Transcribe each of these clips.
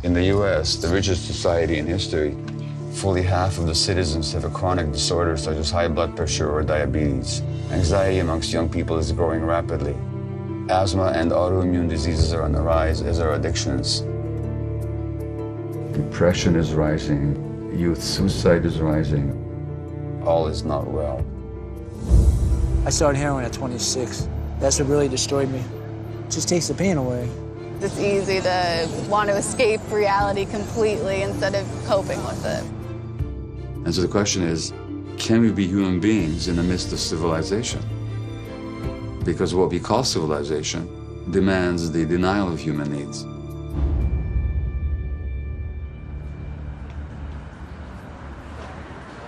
In the US, the richest society in history, fully half of the citizens have a chronic disorder such as high blood pressure or diabetes. Anxiety amongst young people is growing rapidly. Asthma and autoimmune diseases are on the rise, as are addictions. Depression is rising, youth suicide is rising. All is not well. I started heroin at 26. That's what really destroyed me. It just takes the pain away. It's easy to want to escape reality completely instead of coping with it. And so the question is, can we be human beings in the midst of civilization? Because what we call civilization demands the denial of human needs.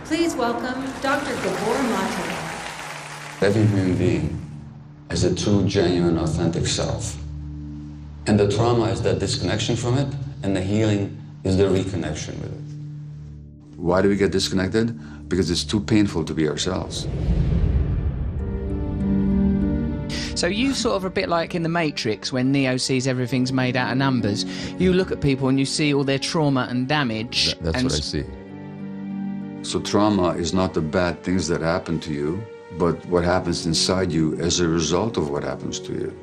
Please welcome Dr. 𝗣𝗿𝗁𝗶𝗃𝗏. Every human being has a true, genuine, authentic self. And the trauma is that disconnection from it, and the healing is the reconnection with it. Why do we get disconnected? Because it's too painful to be ourselves. So you sort of a bit like in The Matrix when Neo sees everything's made out of numbers. You look at people and you see all their trauma and damage. That's what I see. So trauma is not the bad things that happen to you, but what happens inside you as a result of what happens to you.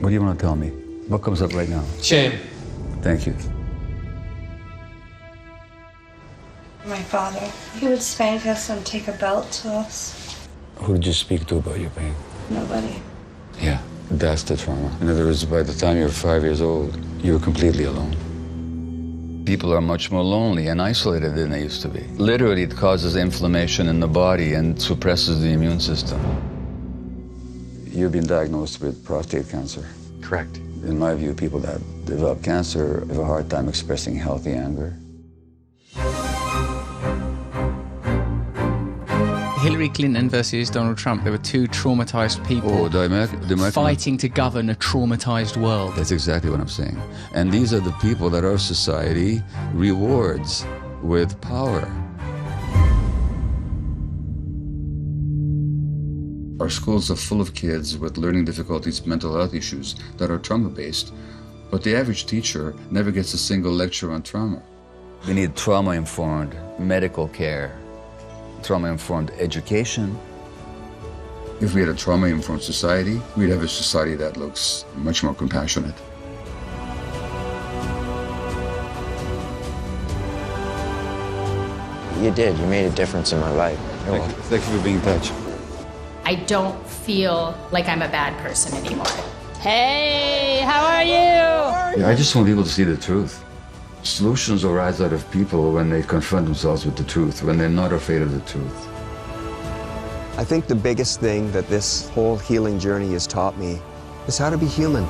What do you want to tell me? What comes up right now? Shame. Thank you. My father, he would spank us and take a belt to us. Who did you speak to about your pain? Nobody. Yeah, that's the trauma. In other words, by the time you're 5 years old, you're completely alone. People are much more lonely and isolated than they used to be. Literally, it causes inflammation in the body and suppresses the immune system. You've been diagnosed with prostate cancer. Correct. In my view, people that develop cancer have a hard time expressing healthy anger. Hillary Clinton versus Donald Trump, there were two traumatized people fighting to govern a traumatized world. That's exactly what I'm saying. And these are the people that our society rewards with power. Our schools are full of kids with learning difficulties, mental health issues that are trauma-based, but the average teacher never gets a single lecture on trauma. We need trauma-informed medical care, trauma-informed education. If we had a trauma-informed society, we'd have a society that looks much more compassionate. You did. You made a difference in my life. Thank you for being in touch. I don't feel like I'm a bad person anymore. Hey, how are you? Yeah, I just want people to see the truth. Solutions arise out of people when they confront themselves with the truth, when they're not afraid of the truth. I think the biggest thing that this whole healing journey has taught me is how to be human.